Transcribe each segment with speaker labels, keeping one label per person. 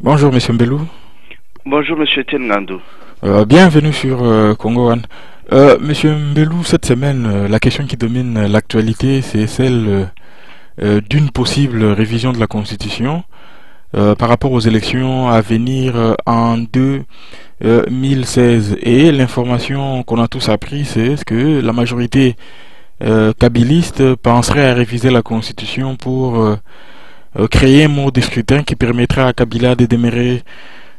Speaker 1: Bonjour Monsieur Mbelou.
Speaker 2: Bonjour Monsieur Ngandou.
Speaker 1: Bienvenue sur Congo One. Monsieur Mbelou, cette semaine, la question qui domine l'actualité, c'est celle d'une possible révision de la Constitution par rapport aux élections à venir en 2016. Et l'information qu'on a tous appris, c'est que la majorité kabiliste penserait à réviser la Constitution pour créer un mode de scrutin qui permettrait à Kabila de demeurer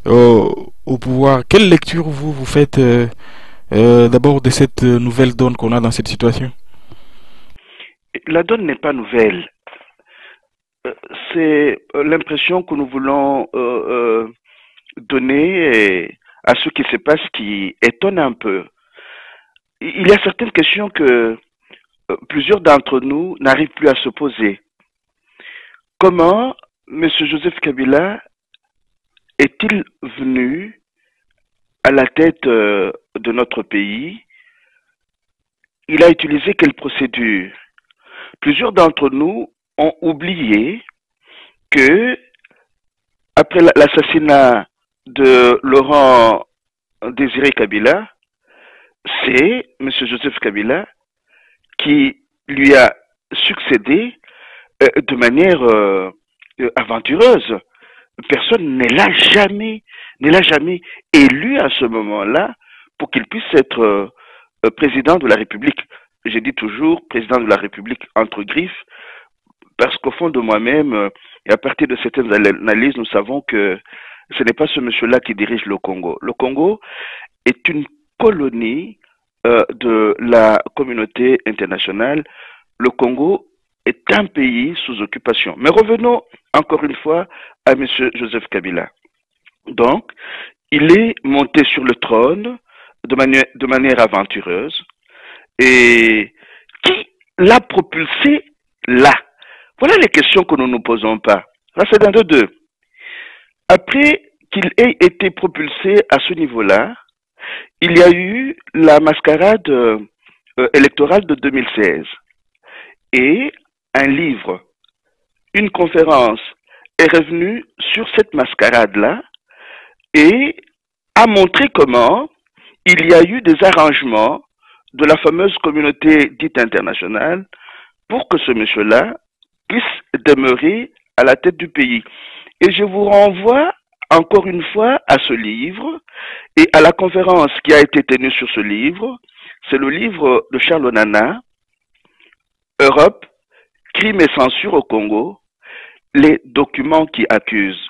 Speaker 1: euh, au pouvoir. Quelle lecture vous faites d'abord de cette nouvelle donne qu'on a dans cette situation?
Speaker 2: La donne n'est pas nouvelle. Euh, C'est l'impression que nous voulons donner à ce qui se passe qui étonne un peu. Il y a certaines questions que plusieurs d'entre nous n'arrivent plus à se poser. Comment M. Joseph Kabila est-il venu à la tête de notre pays? Il a utilisé quelle procédure? Plusieurs d'entre nous ont oublié que après l'assassinat de Laurent Désiré Kabila, c'est M. Joseph Kabila qui lui a succédé de manière aventureuse. Personne ne l'a jamais élu à ce moment-là pour qu'il puisse être président de la République. Je dis toujours président de la République entre griffes, parce qu'au fond de moi-même, et à partir de certaines analyses, nous savons que ce n'est pas ce monsieur-là qui dirige le Congo. Le Congo est une colonie de la communauté internationale. Le Congo est un pays sous occupation. Mais revenons encore une fois à M. Joseph Kabila. Donc, il est monté sur le trône de manière aventureuse. Et qui l'a propulsé là? Voilà les questions que nous ne nous posons pas. Là, c'est d'un de deux. Après qu'il ait été propulsé à ce niveau-là, il y a eu la mascarade électorale de 2016 et un livre, une conférence est revenue sur cette mascarade-là et a montré comment il y a eu des arrangements de la fameuse communauté dite internationale pour que ce monsieur-là puisse demeurer à la tête du pays. Et je vous renvoie encore une fois à ce livre et à la conférence qui a été tenue sur ce livre. C'est le livre de Charles Onana, Europe, crimes et censure au Congo, les documents qui accusent.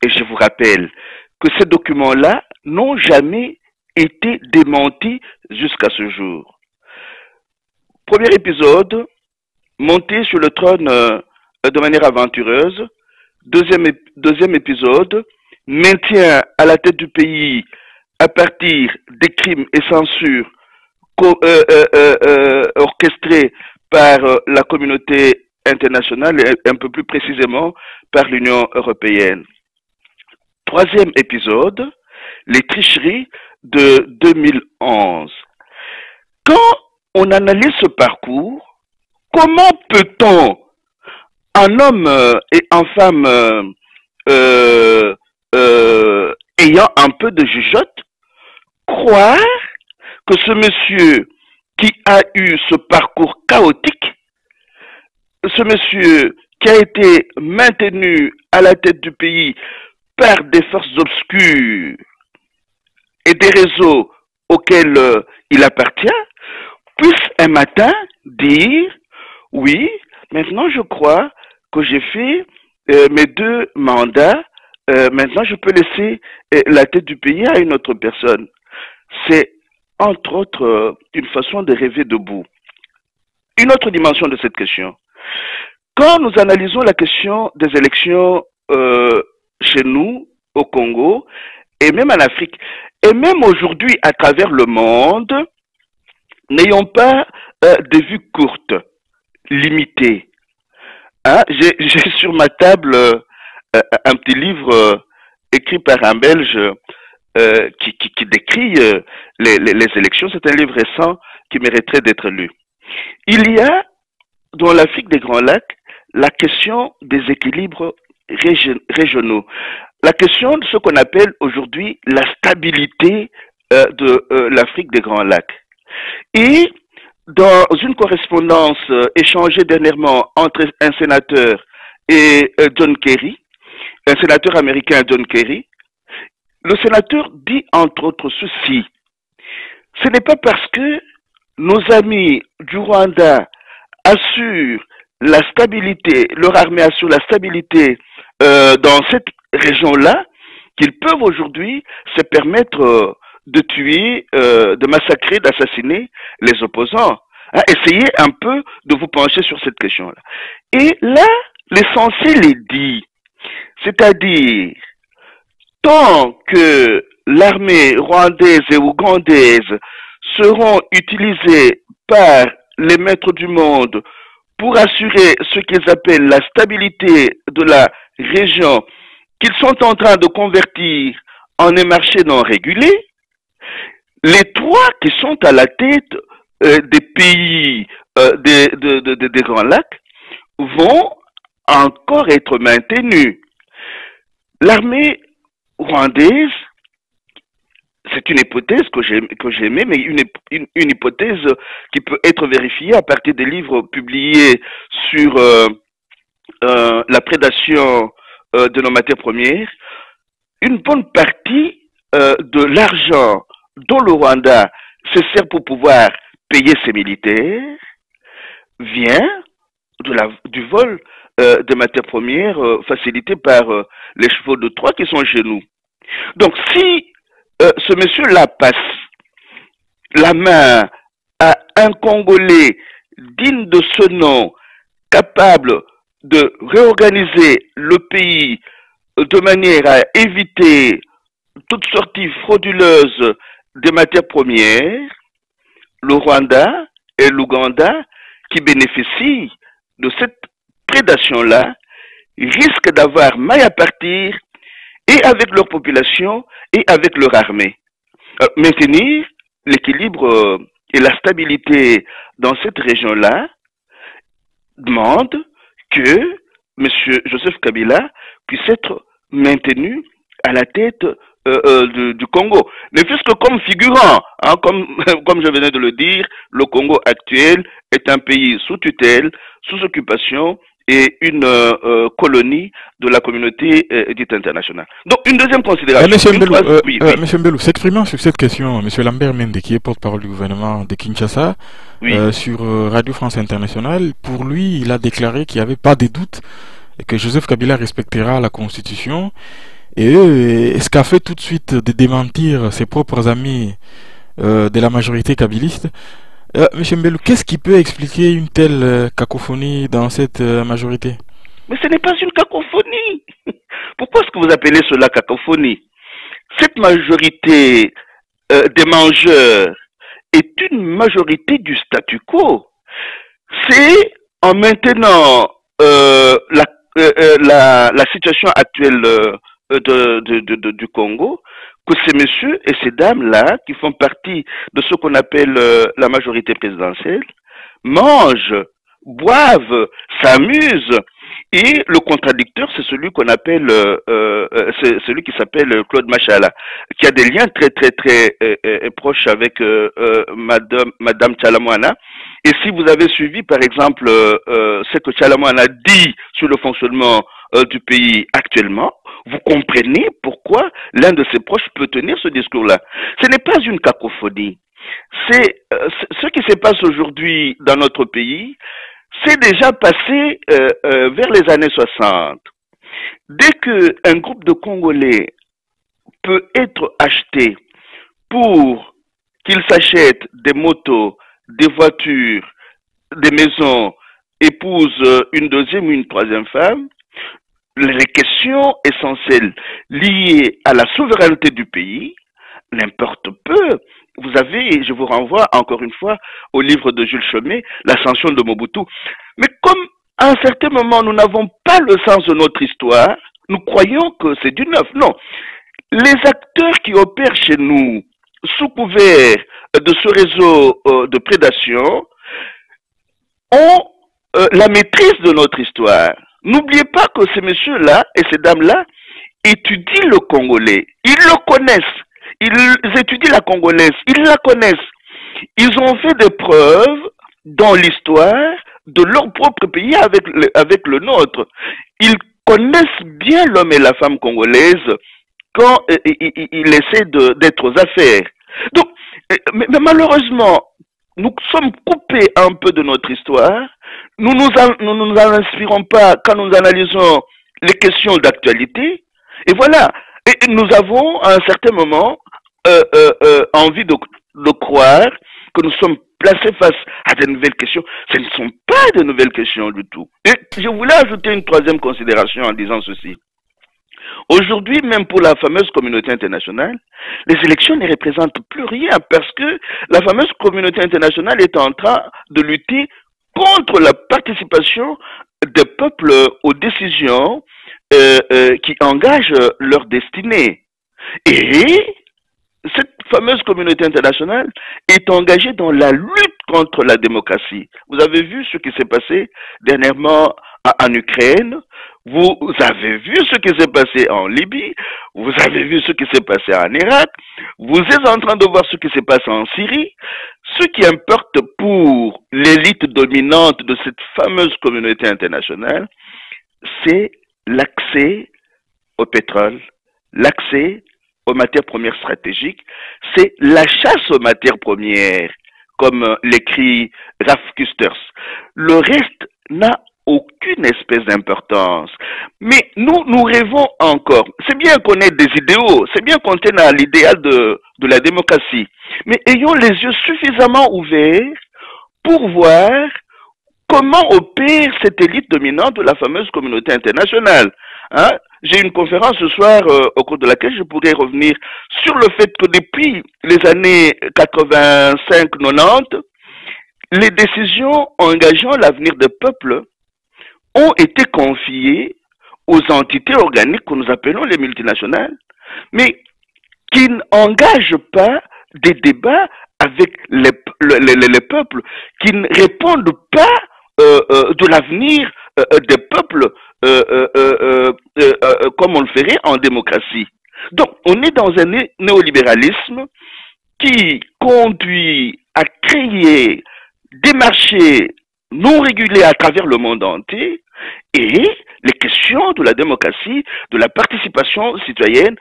Speaker 2: Et je vous rappelle que ces documents-là n'ont jamais été démentis jusqu'à ce jour. Premier épisode, monté sur le trône de manière aventureuse. Deuxième épisode, maintien à la tête du pays à partir des crimes et censures orchestrés par la communauté internationale et un peu plus précisément par l'Union européenne. Troisième épisode, les tricheries de 2011. Quand on analyse ce parcours, comment peut-on, un homme et une femme ayant un peu de jugeote, croire que ce monsieur qui a eu ce parcours chaotique, ce monsieur qui a été maintenu à la tête du pays par des forces obscures et des réseaux auxquels il appartient, puisse un matin dire, oui, maintenant je crois que j'ai fait mes 2 mandats, maintenant je peux laisser la tête du pays à une autre personne. C'est entre autres une façon de rêver debout. Une autre dimension de cette question. Quand nous analysons la question des élections chez nous, au Congo, et même en Afrique, et même aujourd'hui à travers le monde, n'ayons pas des vues courtes, limitées. Hein? J'ai sur ma table un petit livre écrit par un Belge qui décrit les élections. C'est un livre récent qui mériterait d'être lu. Il y a dans l'Afrique des Grands Lacs la question des équilibres régionaux. la question de ce qu'on appelle aujourd'hui la stabilité de l'Afrique des Grands Lacs. Et dans une correspondance échangée dernièrement entre un sénateur et John Kerry, un sénateur américain John Kerry, le sénateur dit entre autres ceci: ce n'est pas parce que nos amis du Rwanda assurent la stabilité, leur armée assure la stabilité dans cette région-là, qu'ils peuvent aujourd'hui se permettre de tuer, de massacrer, d'assassiner les opposants. Hein, essayez un peu de vous pencher sur cette question-là. Et là, l'essentiel est dit, c'est-à-dire, tant que l'armée rwandaise et ougandaise seront utilisées par les maîtres du monde pour assurer ce qu'ils appellent la stabilité de la région, qu'ils sont en train de convertir en un marché non régulé, les trois qui sont à la tête des pays des Grands Lacs vont encore être maintenus. L'armée rwandaise, c'est une hypothèse que j'aimais, mais une hypothèse qui peut être vérifiée à partir des livres publiés sur la prédation de nos matières premières. Une bonne partie de l'argent dont le Rwanda se sert pour pouvoir payer ses militaires vient du vol de matières premières facilité par les chevaux de Troie qui sont chez nous. Donc si ce monsieur-là passe la main à un Congolais digne de ce nom, capable de réorganiser le pays de manière à éviter toute sortie frauduleuse des matières premières, le Rwanda et l'Ouganda, qui bénéficient de cette prédation-là, risquent d'avoir maille à partir et avec leur population et avec leur armée. Maintenir l'équilibre et la stabilité dans cette région-là demande que M. Joseph Kabila puisse être maintenu à la tête du Congo. Ne fût-ce que comme figurant, hein, comme je venais de le dire, le Congo actuel est un pays sous tutelle, sous occupation et une colonie de la communauté dite internationale. Donc, une deuxième considération.
Speaker 1: Monsieur Mbelou, s'exprimant sur cette question, Monsieur Lambert Mende, qui est porte-parole du gouvernement de Kinshasa, sur Radio France Internationale, pour lui, il a déclaré qu'il n'y avait pas de doute et que Joseph Kabila respectera la Constitution. Et ce qu'a fait tout de suite de démentir ses propres amis de la majorité kabiliste. Monsieur Mbelou, qu'est-ce qui peut expliquer une telle cacophonie dans cette majorité?
Speaker 2: Mais ce n'est pas une cacophonie. Pourquoi est-ce que vous appelez cela cacophonie? Cette majorité des mangeurs est une majorité du statu quo. C'est en maintenant la situation actuelle du Congo que ces messieurs et ces dames-là, qui font partie de ce qu'on appelle la majorité présidentielle, mangent, boivent, s'amusent. Et le contradicteur, c'est celui qu'on appelle, c'est celui qui s'appelle Claude Machala, qui a des liens très très très proches avec Madame Tchalamouana. Et si vous avez suivi, par exemple, ce que Tchalamouana dit sur le fonctionnement du pays actuellement, vous comprenez pourquoi l'un de ses proches peut tenir ce discours-là. Ce n'est pas une cacophonie. C'est ce qui se passe aujourd'hui dans notre pays. C'est déjà passé vers les années 60. Dès qu'un groupe de Congolais peut être acheté pour qu'ils s'achètent des motos, des voitures, des maisons, épousent une deuxième ou une troisième femme, les questions essentielles liées à la souveraineté du pays n'importent peu. Vous avez, je vous renvoie encore une fois au livre de Jules Chomé, L'ascension de Mobutu. Mais comme à un certain moment nous n'avons pas le sens de notre histoire, nous croyons que c'est du neuf. Non. Les acteurs qui opèrent chez nous sous couvert de ce réseau de prédation ont la maîtrise de notre histoire. N'oubliez pas que ces messieurs-là et ces dames-là, étudient le Congolais, ils le connaissent, ils étudient la Congolaise, ils la connaissent. Ils ont fait des preuves dans l'histoire de leur propre pays avec le nôtre. Ils connaissent bien l'homme et la femme congolaise quand ils essaient d'être aux affaires. Donc, mais malheureusement, nous sommes coupés un peu de notre histoire. Nous nous en inspirons pas quand nous analysons les questions d'actualité. Et voilà. Et nous avons, à un certain moment, envie de croire que nous sommes placés face à de nouvelles questions. Ce ne sont pas de nouvelles questions du tout. Et je voulais ajouter une troisième considération en disant ceci. Aujourd'hui, même pour la fameuse communauté internationale, les élections ne représentent plus rien parce que la fameuse communauté internationale est en train de lutter contre la participation des peuples aux décisions qui engagent leur destinée. Et cette fameuse communauté internationale est engagée dans la lutte contre la démocratie. Vous avez vu ce qui s'est passé dernièrement en Ukraine, vous avez vu ce qui s'est passé en Libye, vous avez vu ce qui s'est passé en Irak, vous êtes en train de voir ce qui s'est passé en Syrie. Ce qui importe pour l'élite dominante de cette fameuse communauté internationale, c'est l'accès au pétrole, l'accès aux matières premières stratégiques, c'est la chasse aux matières premières, comme l'écrit Ralph Kusters. Le reste n'a aucune espèce d'importance. Mais nous rêvons encore. C'est bien qu'on ait des idéaux, c'est bien qu'on tienne à l'idéal de la démocratie, mais ayons les yeux suffisamment ouverts pour voir comment opère cette élite dominante de la fameuse communauté internationale. Hein? J'ai une conférence ce soir au cours de laquelle je pourrais revenir sur le fait que depuis les années 85-90, les décisions engageant l'avenir des peuples ont été confiées aux entités organiques que nous appelons les multinationales, mais qui n'engagent pas des débats avec les peuples, qui ne répondent pas de l'avenir des peuples comme on le ferait en démocratie. Donc, on est dans un néolibéralisme qui conduit à créer des marchés non régulés à travers le monde entier et les questions de la démocratie, de la participation citoyenne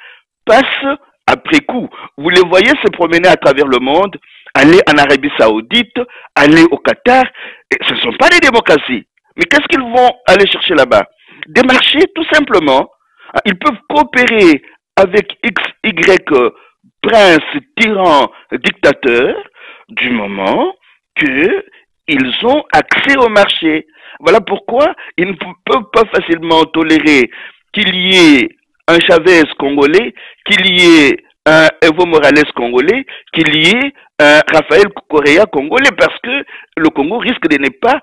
Speaker 2: passent après coup. Vous les voyez se promener à travers le monde, aller en Arabie Saoudite, aller au Qatar, et ce ne sont pas des démocraties. Mais qu'est-ce qu'ils vont aller chercher là-bas? Des marchés, tout simplement. Ils peuvent coopérer avec X, Y, princes, tyrans, dictateurs, du moment qu'ils ont accès au marché. Voilà pourquoi ils ne peuvent pas facilement tolérer qu'il y ait un Chavez congolais, qu'il y ait un Evo Morales congolais, qu'il y ait un Raphaël Correa congolais, parce que le Congo risque de ne pas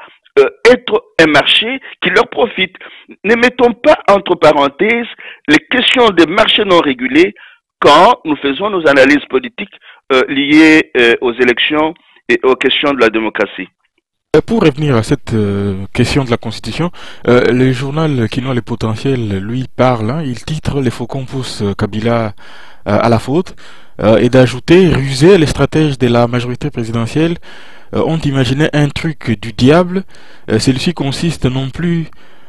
Speaker 2: être un marché qui leur profite. Ne mettons pas entre parenthèses les questions des marchés non régulés quand nous faisons nos analyses politiques liées aux élections et aux questions de la démocratie.
Speaker 1: Pour revenir à cette question de la Constitution, le journal Kinois Le Potentiel, lui, parle, hein, il titre Les faucons poussent Kabila à la faute, et d'ajouter, rusés, les stratèges de la majorité présidentielle ont imaginé un truc du diable. Celui-ci consiste non plus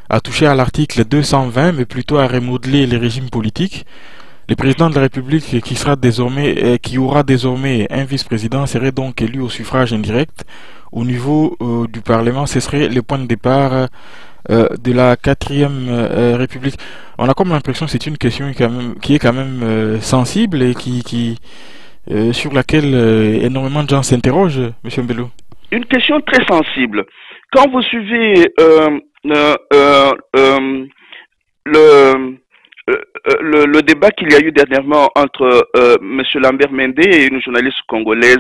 Speaker 1: à toucher à l'article 220, mais plutôt à remodeler les régimes politiques. Le président de la République qui aura désormais un vice-président serait donc élu au suffrage indirect. Au niveau du Parlement, ce serait le point de départ de la 4e République. On a comme l'impression que c'est une question qui est quand même sensible et sur laquelle énormément de gens s'interrogent, M. Mbello.
Speaker 2: Une question très sensible. Quand vous suivez le débat qu'il y a eu dernièrement entre M. Lambert Mende et une journaliste congolaise,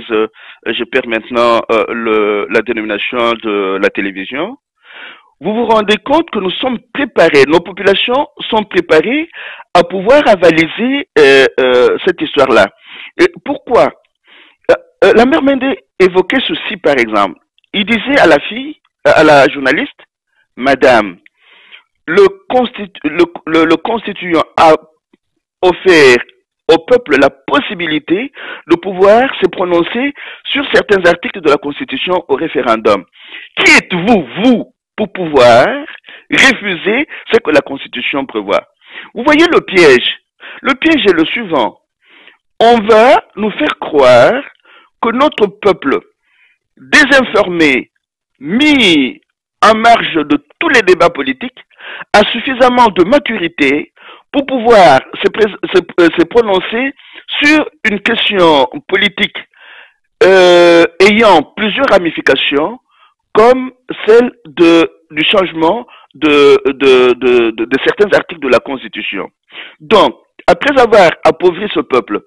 Speaker 2: je perds maintenant la dénomination de la télévision, vous vous rendez compte que nous sommes préparés, nos populations sont préparées à pouvoir avaliser cette histoire-là. Pourquoi Lambert Mende évoquait ceci par exemple. Il disait à la fille, à la journaliste, Madame, le constituant a offert au peuple la possibilité de pouvoir se prononcer sur certains articles de la Constitution au référendum. Qui êtes-vous, vous, pour pouvoir refuser ce que la Constitution prévoit? Vous voyez le piège. Le piège est le suivant. On va nous faire croire que notre peuple, désinformé, mis en marge de tous les débats politiques, a suffisamment de maturité pour pouvoir se prononcer sur une question politique ayant plusieurs ramifications, comme celle du changement de certains articles de la Constitution. Donc, après avoir appauvri ce peuple,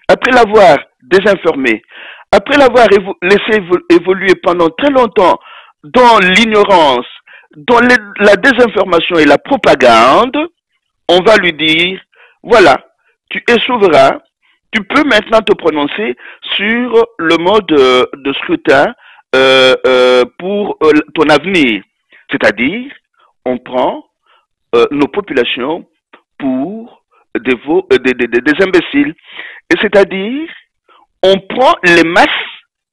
Speaker 2: après l'avoir désinformé, après l'avoir laissé évoluer pendant très longtemps dans l'ignorance, dans la désinformation et la propagande, on va lui dire, voilà, tu es souverain, tu peux maintenant te prononcer sur le mode de scrutin pour ton avenir. C'est-à-dire, on prend nos populations pour des imbéciles. Et c'est-à-dire, on prend les masses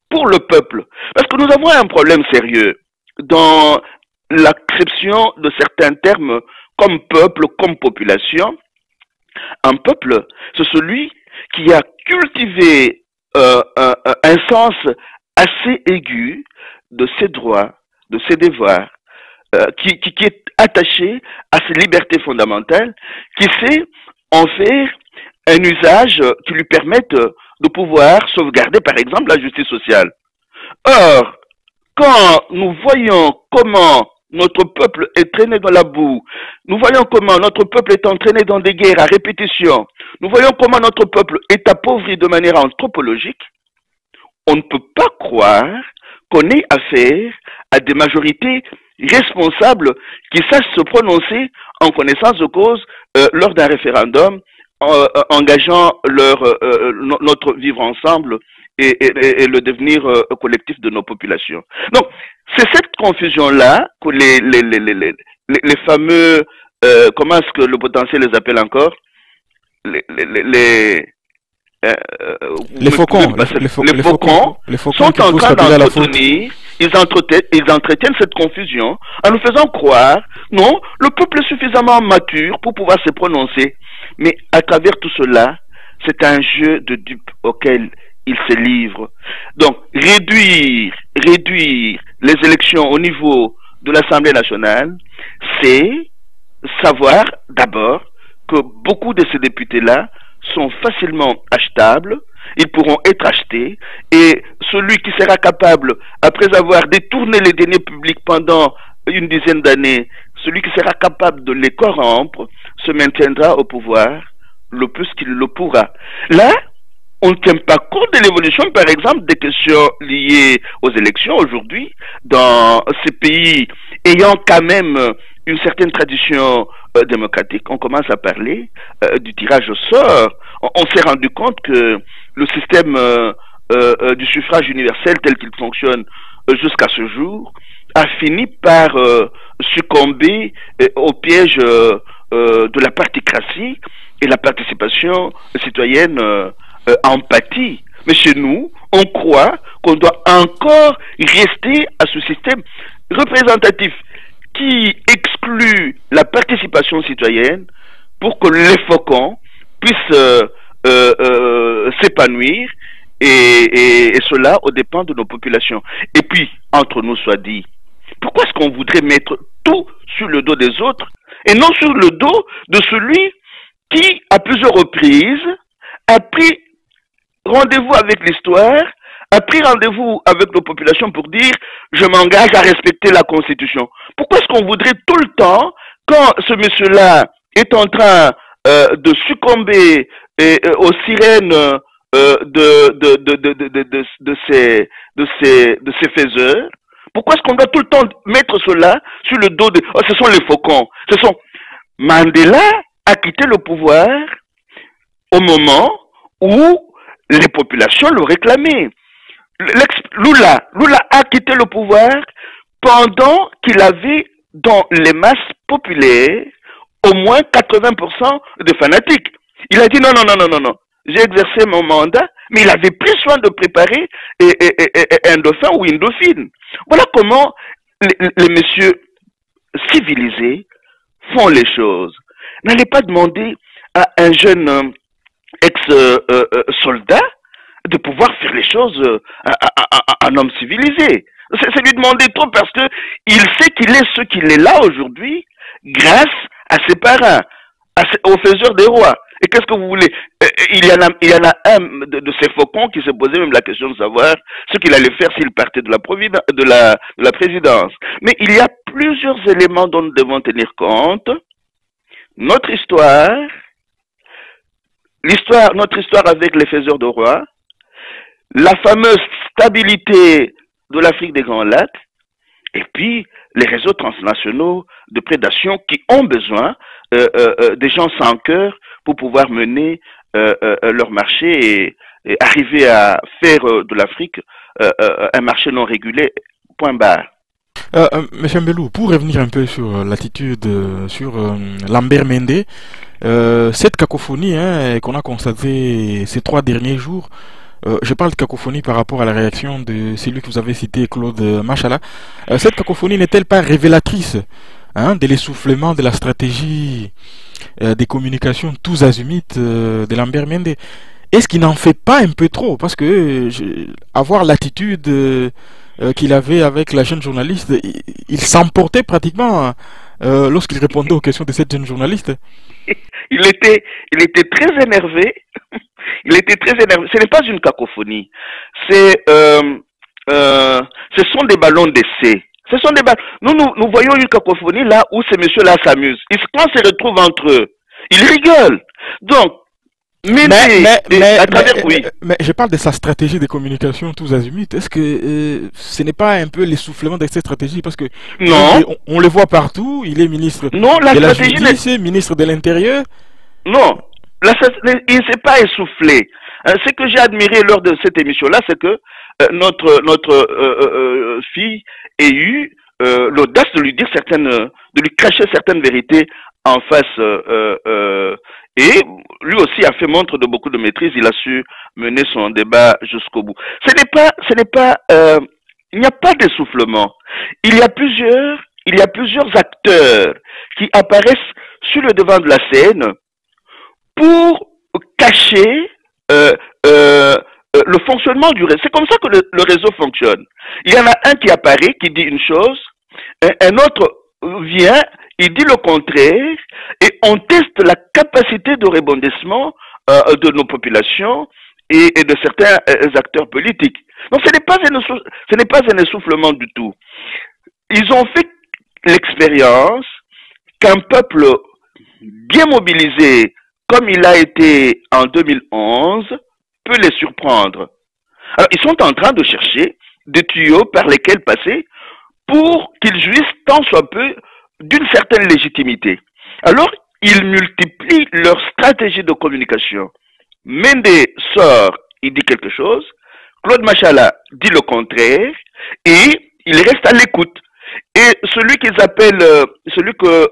Speaker 2: pour le peuple. Parce que nous avons un problème sérieux dans l'acception de certains termes comme peuple, comme population. Un peuple, c'est celui qui a cultivé un sens assez aigu de ses droits, de ses devoirs, qui est attaché à ses libertés fondamentales, qui sait en faire un usage qui lui permette de pouvoir sauvegarder, par exemple, la justice sociale. Or, quand nous voyons comment notre peuple est traîné dans la boue, nous voyons comment notre peuple est entraîné dans des guerres à répétition, nous voyons comment notre peuple est appauvri de manière anthropologique, on ne peut pas croire qu'on ait affaire à des majorités responsables qui sachent se prononcer en connaissance de cause lors d'un référendum engageant notre vivre ensemble et le devenir collectif de nos populations. Donc, c'est cette confusion-là que les fameux, comment est-ce que le potentiel les appelle encore?
Speaker 1: Les faucons
Speaker 2: sont en train d'entretenir, ils entretiennent cette confusion en nous faisant croire, non, le peuple est suffisamment mature pour pouvoir se prononcer. Mais à travers tout cela, c'est un jeu de dupes auquel ils se livrent. Donc, réduire les élections au niveau de l'Assemblée nationale, c'est savoir d'abord que beaucoup de ces députés-là sont facilement achetables, ils pourront être achetés, et celui qui sera capable, après avoir détourné les deniers publics pendant une dizaine d'années, celui qui sera capable de les corrompre, se maintiendra au pouvoir le plus qu'il le pourra. Là, on ne tient pas compte de l'évolution, par exemple, des questions liées aux élections aujourd'hui, dans ces pays ayant quand même une certaine tradition démocratique. On commence à parler du tirage au sort. On s'est rendu compte que le système du suffrage universel tel qu'il fonctionne jusqu'à ce jour a fini par succomber au piège de la particratie et la participation citoyenne en pâtit. Mais chez nous, on croit qu'on doit encore rester à ce système représentatif qui exclut la participation citoyenne pour que les faucons puissent s'épanouir et cela au dépend de nos populations. Et puis, entre nous soit dit, pourquoi est-ce qu'on voudrait mettre tout sur le dos des autres et non sur le dos de celui qui, à plusieurs reprises, a pris rendez-vous avec l'histoire, a pris rendez-vous avec nos populations pour dire « je m'engage à respecter la Constitution ». Pourquoi est-ce qu'on voudrait tout le temps, quand ce monsieur-là est en train de succomber aux sirènes de ces faiseurs, pourquoi est-ce qu'on doit tout le temps mettre cela sur le dos de... Oh, ce sont les faucons. Ce sont... Mandela a quitté le pouvoir au moment où les populations le réclamaient. Lula a quitté le pouvoir pendant qu'il avait dans les masses populaires au moins 80% de fanatiques. Il a dit non, non, non, non, non, non. J'ai exercé mon mandat, mais il avait pris soin de préparer un dauphin ou une dauphine. Voilà comment les messieurs civilisés font les choses. N'allez pas demander à un jeune ex-soldat de pouvoir faire les choses à un homme civilisé. C'est lui demander trop parce que il sait qu'il est ce qu'il est là aujourd'hui grâce à ses parents, aux faiseurs des rois. Et qu'est-ce que vous voulez? Il y en a un de ces faucons qui se posait même la question de savoir ce qu'il allait faire s'il partait de la présidence. Mais il y a plusieurs éléments dont nous devons tenir compte. Notre histoire, notre histoire avec les faiseurs de rois, la fameuse stabilité de l'Afrique des Grands Lacs, et puis les réseaux transnationaux de prédation qui ont besoin des gens sans cœur pour pouvoir mener leur marché et arriver à faire de l'Afrique un marché non régulé, point barre.
Speaker 1: Monsieur Mbelou, pour revenir un peu sur l'attitude, sur Lambert Mende, cette cacophonie qu'on a constatée ces 3 derniers jours, je parle de cacophonie par rapport à la réaction de celui que vous avez cité, Claude Machala. Cette cacophonie n'est-elle pas révélatrice de l'essoufflement de la stratégie des communications tous azimuts de Lambert Mende? Est-ce qu'il n'en fait pas un peu trop? Parce que avoir l'attitude qu'il avait avec la jeune journaliste, il s'emportait pratiquement lorsqu'il répondait aux questions de cette jeune journaliste.
Speaker 2: Il était très énervé. Il était très énervé. Ce n'est pas une cacophonie. Ce sont des ballons d'essai. Ce sont des ballons. Nous voyons une cacophonie là où ces messieurs-là s'amusent. Quand ils se retrouvent entre eux, ils rigolent. Donc, mais
Speaker 1: je parle de sa stratégie de communication tous azimuts. Est-ce que ce n'est pas un peu l'essoufflement de cette stratégie? Parce que
Speaker 2: non,
Speaker 1: on le voit partout. Il est ministre
Speaker 2: non,
Speaker 1: de la Justice, ministre de l'Intérieur.
Speaker 2: Non, il ne s'est pas essoufflé. Ce que j'ai admiré lors de cette émission-là, c'est que notre fille ait eu l'audace de lui dire de lui cracher certaines vérités en face. Et lui aussi a fait montre de beaucoup de maîtrise. Il a su mener son débat jusqu'au bout. Il n'y a pas d'essoufflement. Il y a plusieurs acteurs qui apparaissent sur le devant de la scène pour cacher le fonctionnement du réseau. C'est comme ça que le réseau fonctionne. Il y en a un qui apparaît, qui dit une chose, un autre vient, il dit le contraire, et on teste la capacité de rebondissement de nos populations et de certains acteurs politiques. Donc ce n'est pas un essoufflement du tout. Ils ont fait l'expérience qu'un peuple bien mobilisé, comme il a été en 2011, peut les surprendre. Alors, ils sont en train de chercher des tuyaux par lesquels passer pour qu'ils jouissent tant soit peu d'une certaine légitimité. Alors, ils multiplient leur stratégie de communication. Mende sort, il dit quelque chose, Claude Machala dit le contraire, et il reste à l'écoute. Et celui celui que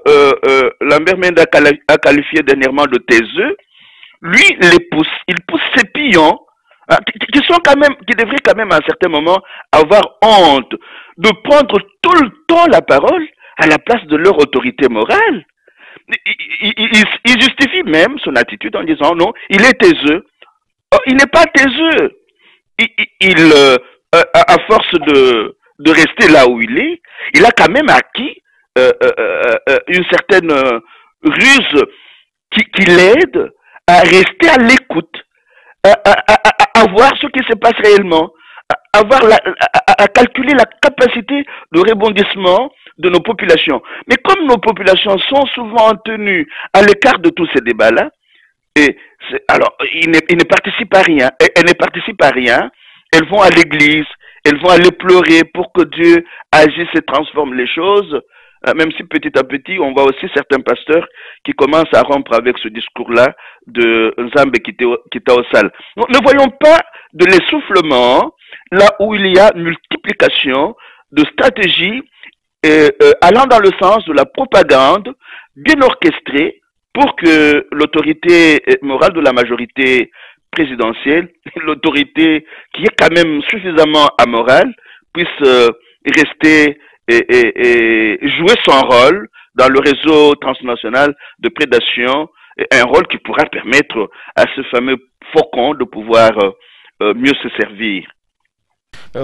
Speaker 2: Lambert Mende a qualifié dernièrement de taiseux, lui, il pousse ses pions, qui devraient quand même à un certain moment avoir honte de prendre tout le temps la parole à la place de leur autorité morale. Il justifie même son attitude en disant non, il est taiseux. Oh, il n'est pas taiseux. À force de rester là où il est, il a quand même acquis une certaine ruse qui l'aide à rester à l'écoute, à voir ce qui se passe réellement, à calculer la capacité de rebondissement de nos populations. Mais comme nos populations sont souvent tenues à l'écart de tous ces débats-là, alors ils ne participent à rien. Elles ne participent à rien. Elles vont à l'église, elles vont aller pleurer pour que Dieu agisse et transforme les choses. Même si petit à petit, on voit aussi certains pasteurs qui commencent à rompre avec ce discours-là de Nzambe Kitaosal. Ne voyons pas de l'essoufflement là où il y a multiplication de stratégies allant dans le sens de la propagande bien orchestrée pour que l'autorité morale de la majorité présidentielle, l'autorité qui est quand même suffisamment amorale, puisse rester et jouer son rôle dans le réseau transnational de prédation, un rôle qui pourra permettre à ce fameux faucon de pouvoir mieux se servir.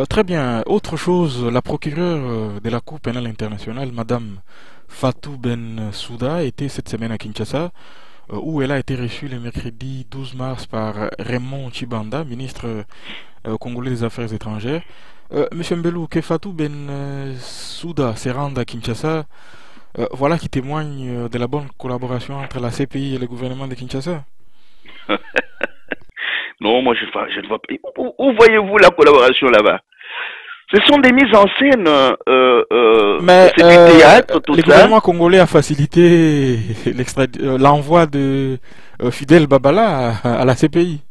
Speaker 1: Très bien. Autre chose, la procureure de la Cour pénale internationale, Madame Fatou Bensouda, était cette semaine à Kinshasa, où elle a été reçue le mercredi 12 mars par Raymond Chibanda, ministre congolais des Affaires étrangères. Monsieur Mbelou, que Fatou Bensouda se rende à Kinshasa, voilà qui témoigne de la bonne collaboration entre la CPI et le gouvernement de Kinshasa.
Speaker 2: Non, moi je ne vois pas. Où voyez-vous la collaboration là-bas? Ce sont des mises en scène,
Speaker 1: Mais
Speaker 2: c'est du théâtre, tout
Speaker 1: le
Speaker 2: ça.
Speaker 1: gouvernement congolais a facilité l'envoi de Fidel Babala à la CPI.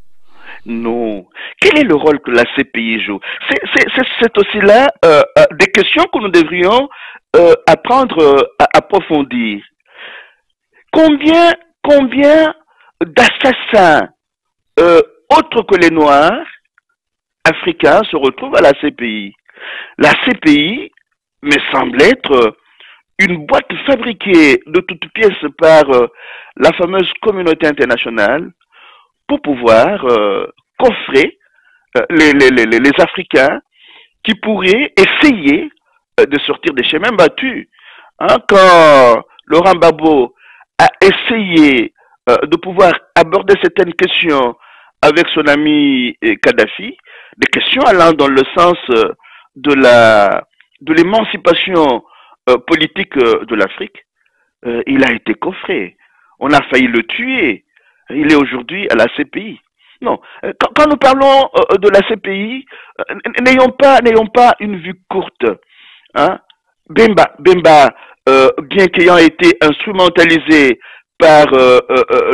Speaker 2: Non. Quel est le rôle que la CPI joue? C'est aussi là des questions que nous devrions apprendre à approfondir. Combien d'assassins euh, autres que les Noirs africains se retrouvent à la CPI? La CPI me semble être une boîte fabriquée de toutes pièces par la fameuse communauté internationale pour pouvoir coffrer les Africains qui pourraient essayer de sortir des chemins battus. Hein, quand Laurent Gbagbo a essayé de pouvoir aborder certaines questions avec son ami Kadhafi, des questions allant dans le sens de l'émancipation politique de l'Afrique, il a été coffré. On a failli le tuer. Il est aujourd'hui à la CPI. Non, quand nous parlons de la CPI, n'ayons pas une vue courte. Hein? Bemba, bien qu'ayant été instrumentalisé par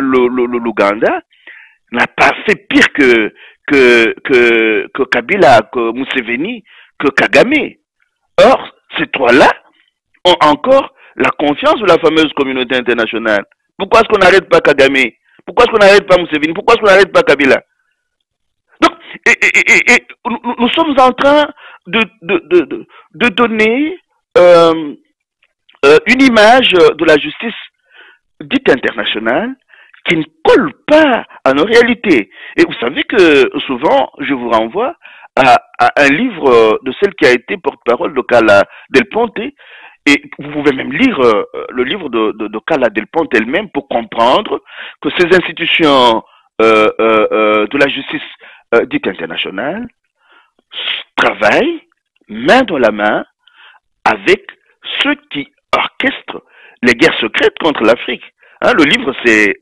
Speaker 2: l'Ouganda, n'a pas fait pire que Kabila, que Museveni, que Kagame. Or, ces trois-là ont encore la confiance de la fameuse communauté internationale. Pourquoi est-ce qu'on n'arrête pas Kagame? Pourquoi est-ce qu'on n'arrête pas Museveni? Pourquoi est-ce qu'on n'arrête pas Kabila? Donc, nous sommes en train de donner une image de la justice dite internationale qui ne colle pas à nos réalités. Et vous savez que souvent, je vous renvoie à un livre de celle qui a été porte-parole de Kala Del Ponte. Et vous pouvez même lire le livre de Kala Del Ponte elle-même pour comprendre que ces institutions de la justice dite internationale travaillent main dans la main avec ceux qui orchestrent les guerres secrètes contre l'Afrique. Hein, le livre, c'est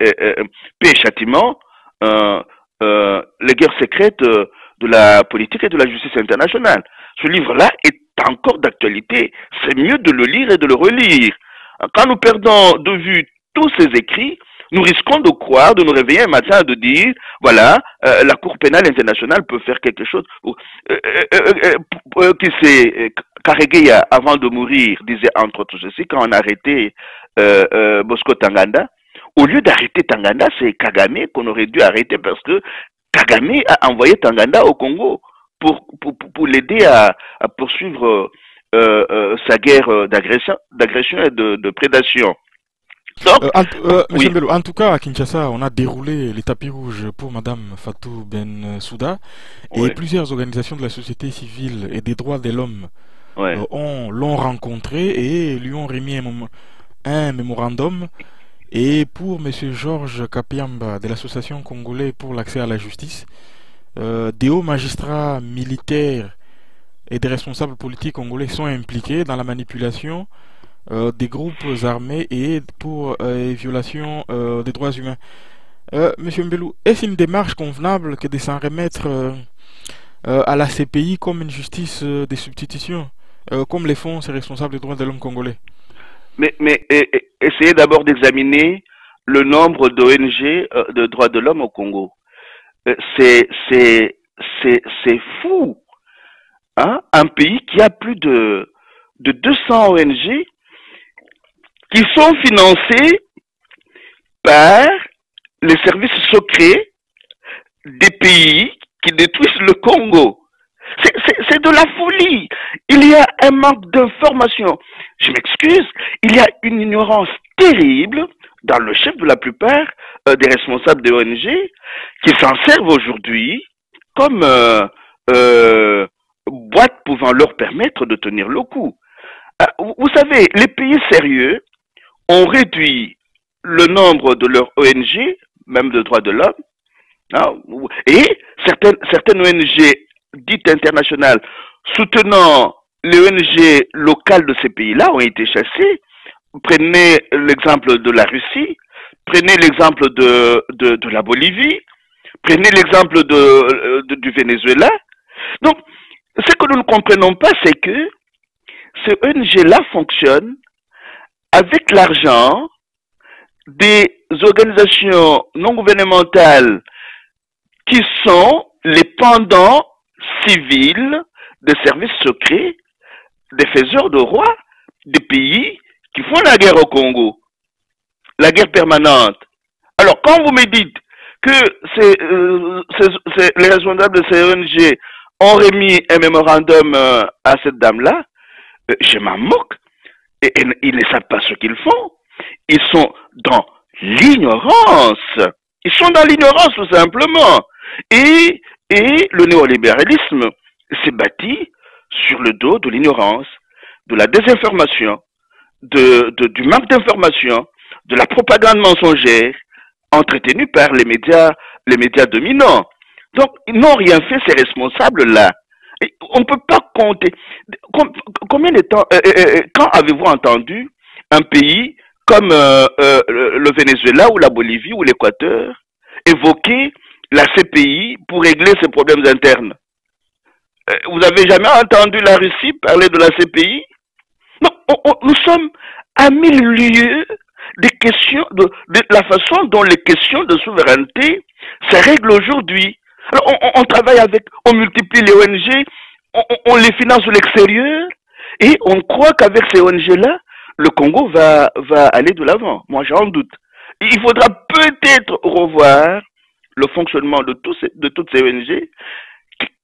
Speaker 2: Paix et Châtiment, les guerres secrètes de la politique et de la justice internationale. Ce livre-là est encore d'actualité. C'est mieux de le lire et de le relire. Quand nous perdons de vue tous ces écrits, nous risquons de croire, de nous réveiller un matin et de dire, voilà, la Cour pénale internationale peut faire quelque chose. Qui c'est, Karegeya, avant de mourir, disait entre autres ceci, quand on a arrêté Bosco Tanganda, au lieu d'arrêter Tanganda, c'est Kagame qu'on aurait dû arrêter parce que Kagame a envoyé Tanganda au Congo pour l'aider à poursuivre sa guerre d'agression et de prédation. Donc,
Speaker 1: Monsieur
Speaker 2: oui,
Speaker 1: Mbelo, en tout cas, à Kinshasa, on a déroulé les tapis rouges pour Madame Fatou Bensouda et
Speaker 2: ouais,
Speaker 1: plusieurs organisations de la société civile et des droits de l'homme
Speaker 2: ouais.
Speaker 1: l'ont rencontré et lui ont remis un mémorandum. Et pour Monsieur Georges Kapiamba de l'Association congolaise pour l'accès à la justice, des hauts magistrats militaires et des responsables politiques congolais sont impliqués dans la manipulation des groupes armés et pour violation des droits humains. Monsieur Mbelou, est-ce une démarche convenable que de s'en remettre à la CPI comme une justice de substitution, comme les font ces responsables des droits de l'homme congolais?
Speaker 2: Mais essayez d'abord d'examiner le nombre d'ONG de droits de l'homme au Congo. C'est fou. Hein? Un pays qui a plus de 200 ONG qui sont financées par les services secrets des pays qui détruisent le Congo. C'est de la folie. Il y a un manque d'information. Je m'excuse, il y a une ignorance terrible dans le chef de la plupart des responsables des ONG qui s'en servent aujourd'hui comme boîte pouvant leur permettre de tenir le coup. Vous savez, les pays sérieux ont réduit le nombre de leurs ONG, même de droits de l'homme, hein, et certaines ONG dites internationales soutenant les ONG locales de ces pays-là ont été chassées. Prenez l'exemple de la Russie, prenez l'exemple de la Bolivie, prenez l'exemple du Venezuela. Donc, ce que nous ne comprenons pas, c'est que ces ONG-là fonctionnent avec l'argent des organisations non gouvernementales qui sont les pendants civils des services secrets, des faiseurs de rois, des pays qui font la guerre au Congo, la guerre permanente. Alors, quand vous me dites que les responsables de ces ONG ont remis un mémorandum à cette dame-là, je m'en moque. Et ils ne savent pas ce qu'ils font. Ils sont dans l'ignorance. Ils sont dans l'ignorance, tout simplement. Et le néolibéralisme s'est bâti sur le dos de l'ignorance, de la désinformation, du manque d'information, de la propagande mensongère entretenue par les médias dominants. Donc, ils n'ont rien fait, ces responsables-là. On ne peut pas compter. Combien de temps, quand avez-vous entendu un pays comme le Venezuela ou la Bolivie ou l'Équateur évoquer la CPI pour régler ses problèmes internes? Vous avez jamais entendu la Russie parler de la CPI? Non, nous sommes à mille lieues des questions, de la façon dont les questions de souveraineté se règlent aujourd'hui. Alors, on travaille avec, on multiplie les ONG, on les finance de l'extérieur, et on croit qu'avec ces ONG-là, le Congo va aller de l'avant. Moi, j'en doute. Il faudra peut-être revoir le fonctionnement de toutes ces ONG,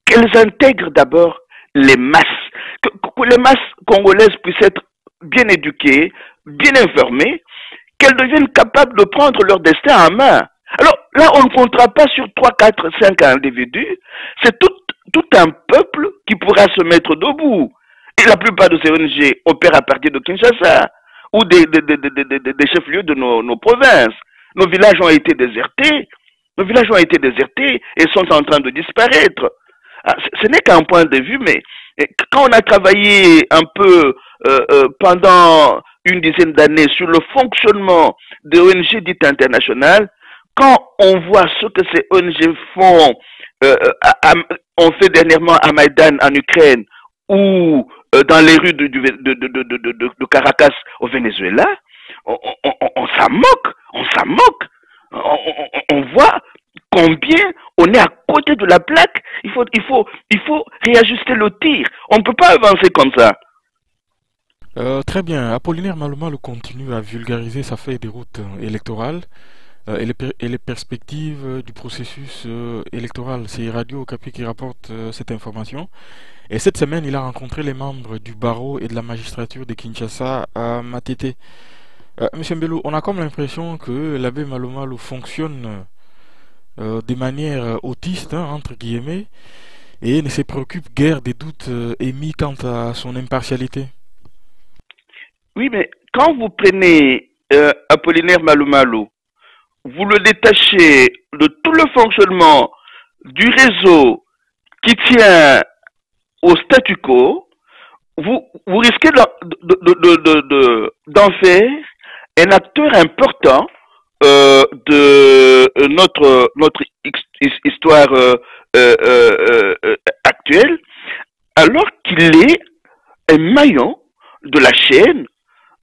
Speaker 2: qu'elles intègrent d'abord les masses, que les masses congolaises puissent être bien éduquées, bien informées, qu'elles deviennent capables de prendre leur destin en main. Alors là, on ne comptera pas sur 3, 4, 5 individus, c'est tout un peuple qui pourra se mettre debout. Et la plupart de ces ONG opèrent à partir de Kinshasa ou des chefs-lieux de nos provinces. Nos villages ont été désertés, et sont en train de disparaître. Ce n'est qu'un point de vue, mais quand on a travaillé un peu pendant une dizaine d'années sur le fonctionnement des ONG dites internationales, quand on voit ce que ces ONG font, ont fait dernièrement à Maïdan en Ukraine ou dans les rues de Caracas au Venezuela, on s'en moque, on voit combien on est à côté de la plaque. Il faut réajuster le tir. On ne peut pas avancer comme ça.
Speaker 1: Très bien. Apollinaire Malumalu continue à vulgariser sa feuille de route électorale et les perspectives du processus électoral. C'est Radio Okapi qui rapporte cette information. Et cette semaine, il a rencontré les membres du barreau et de la magistrature de Kinshasa à Matete. Monsieur Mbelou, on a comme l'impression que l'abbé Malumalu fonctionne de manière autiste, hein, entre guillemets, et ne se préoccupe guère des doutes émis quant à son impartialité.
Speaker 2: Oui, mais quand vous prenez Apollinaire Malumalu, vous le détachez de tout le fonctionnement du réseau qui tient au statu quo, vous risquez d'en faire un acteur important de notre histoire actuelle, alors qu'il est un maillon de la chaîne,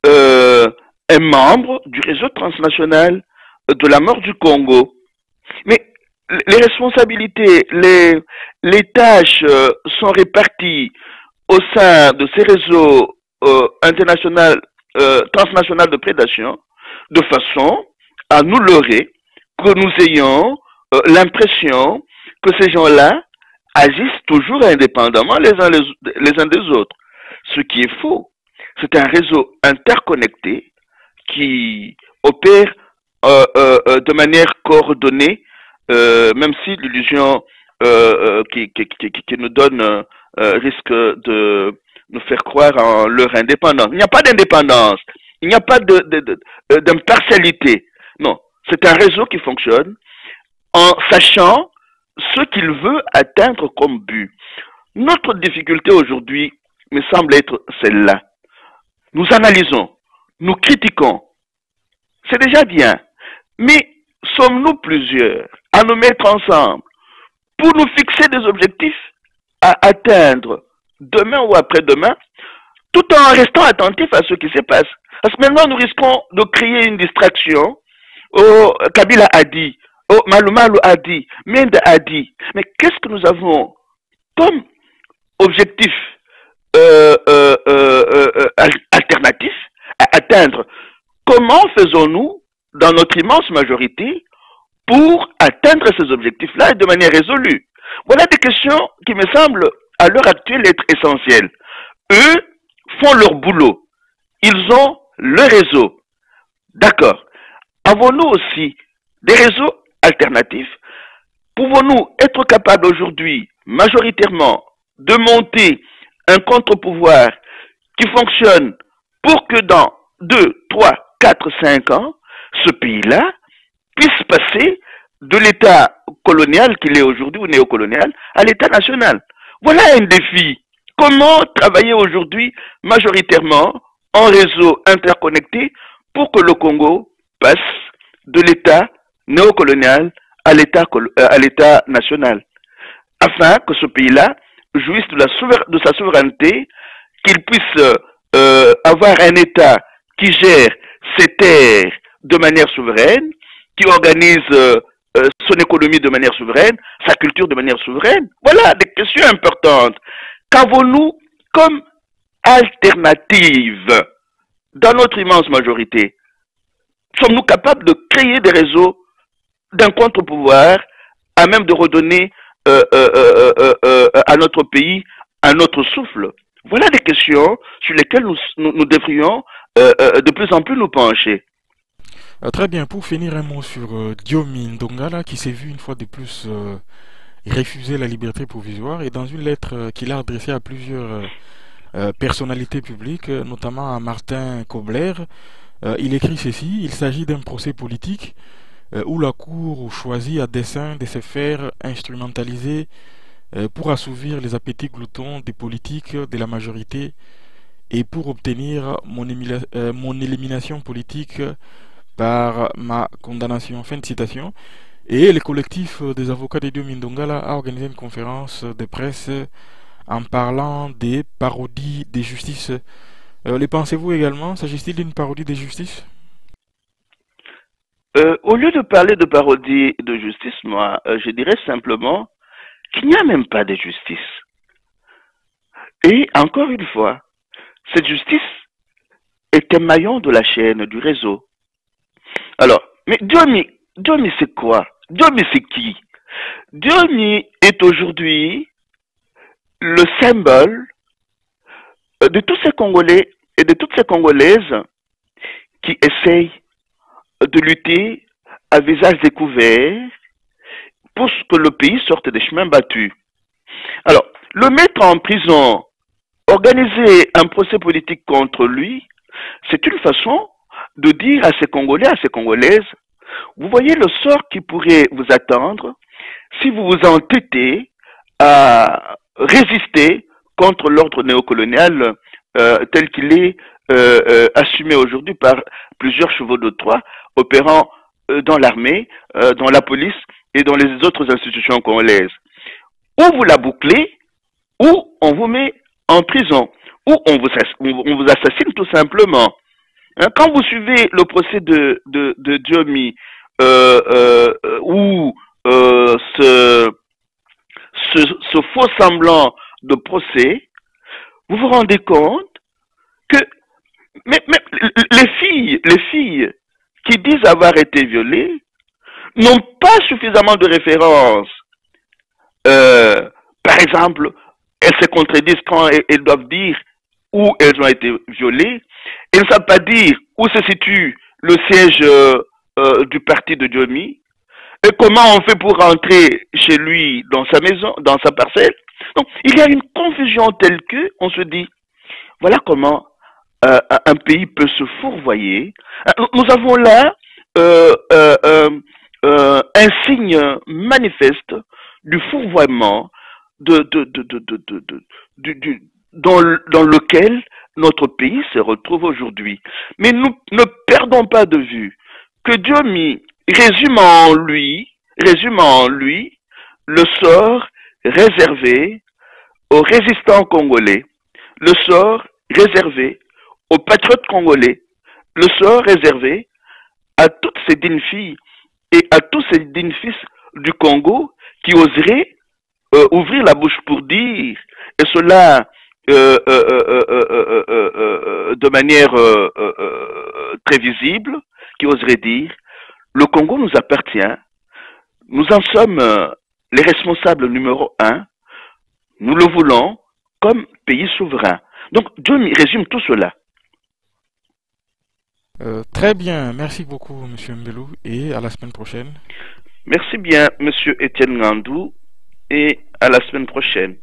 Speaker 2: un membre du réseau transnational de la mort du Congo. Mais les responsabilités, les tâches sont réparties au sein de ces réseaux internationaux, transnationaux de prédation, de façon à nous leurrer, que nous ayons l'impression que ces gens-là agissent toujours indépendamment les uns des autres. Ce qui est faux. C'est un réseau interconnecté qui opère de manière coordonnée, même si l'illusion qui nous donne risque de nous faire croire en leur indépendance. Il n'y a pas d'indépendance, il n'y a pas d'impartialité. Non, c'est un réseau qui fonctionne en sachant ce qu'il veut atteindre comme but. Notre difficulté aujourd'hui me semble être celle-là. Nous analysons, nous critiquons, c'est déjà bien, mais sommes-nous plusieurs à nous mettre ensemble pour nous fixer des objectifs à atteindre demain ou après-demain, tout en restant attentifs à ce qui se passe. Parce que maintenant, nous risquons de créer une distraction. Oh, Kabila a dit, oh, Malumalu a dit, Mende a dit. Mais qu'est-ce que nous avons comme objectif alternatif à atteindre? Comment faisons-nous, dans notre immense majorité, pour atteindre ces objectifs-là et de manière résolue? Voilà des questions qui me semblent à l'heure actuelle être essentielles. Eux font leur boulot. Ils ont le réseau. D'accord. Avons-nous aussi des réseaux alternatifs? Pouvons-nous être capables aujourd'hui, majoritairement, de monter un contre-pouvoir qui fonctionne pour que dans 2, 3, 4, 5 ans, ce pays-là puisse passer de l'État colonial qu'il est aujourd'hui ou néocolonial à l'État national? Voilà un défi. Comment travailler aujourd'hui majoritairement en réseau interconnecté pour que le Congo passe de l'État néocolonial à l'État national, afin que ce pays-là jouisse de sa souveraineté, qu'il puisse avoir un État qui gère ses terres de manière souveraine, qui organise son économie de manière souveraine, sa culture de manière souveraine. Voilà des questions importantes. Qu'avons-nous comme alternative dans notre immense majorité? Sommes-nous capables de créer des réseaux d'un contre-pouvoir à même de redonner à notre pays un autre souffle? Voilà des questions sur lesquelles nous devrions de plus en plus nous pencher.
Speaker 1: Très bien, pour finir un mot sur Diomi Ndongala qui s'est vu une fois de plus refuser la liberté provisoire, et dans une lettre qu'il a adressée à plusieurs personnalités publiques, notamment à Martin Kobler, il écrit ceci: il s'agit d'un procès politique où la Cour choisit à dessein de se faire instrumentaliser pour assouvir les appétits gloutons des politiques de la majorité et pour obtenir mon élimination politique par ma condamnation. Fin de citation. Et le collectif des avocats de Diomi Ndongala a organisé une conférence de presse en parlant des parodies de justice. Les pensez-vous également? S'agit-il d'une parodie de justice?
Speaker 2: Au lieu de parler de parodie de justice, moi, je dirais simplement qu'il n'y a même pas de justice. Et encore une fois, cette justice est un maillon de la chaîne du réseau. Alors, mais Diomi c'est quoi? Diomi c'est qui? Diomi est aujourd'hui le symbole de tous ces Congolais et de toutes ces Congolaises qui essayent de lutter à visage découvert pour que le pays sorte des chemins battus. Alors, le mettre en prison, organiser un procès politique contre lui, c'est une façon de dire à ces Congolais, à ces Congolaises: vous voyez le sort qui pourrait vous attendre si vous vous entêtez à résister contre l'ordre néocolonial tel qu'il est assumé aujourd'hui par plusieurs chevaux de Troie opérant dans l'armée, dans la police et dans les autres institutions congolaises. Ou vous la bouclez, ou on vous met en prison, ou on vous assassine tout simplement. Quand vous suivez le procès de Diomi, où ce faux semblant de procès, vous vous rendez compte que mais les filles qui disent avoir été violées n'ont pas suffisamment de références. Par exemple, elles se contredisent quand elles doivent dire où elles ont été violées. Elles ne savent pas dire où se situe le siège du parti de Diomi et comment on fait pour rentrer chez lui dans sa maison, dans sa parcelle. Donc, il y a une confusion telle que on se dit, voilà comment un pays peut se fourvoyer. Nous avons là un signe manifeste du fourvoiement dans lequel notre pays se retrouve aujourd'hui. Mais nous ne perdons pas de vue que Diomi résume en lui le sort réservé aux résistants congolais, le sort réservé aux patriotes congolais, le sort réservé à toutes ces dignes filles et à tous ces dignes fils du Congo qui oseraient ouvrir la bouche pour dire, et cela de manière très visible, qui oserait dire, le Congo nous appartient, nous en sommes les responsables numéro un, nous le voulons comme pays souverain. Donc Dieu résume tout cela.
Speaker 1: Très bien, merci beaucoup Monsieur Mbelou et à la semaine prochaine.
Speaker 2: Merci bien Monsieur Etienne Ngandou et à la semaine prochaine.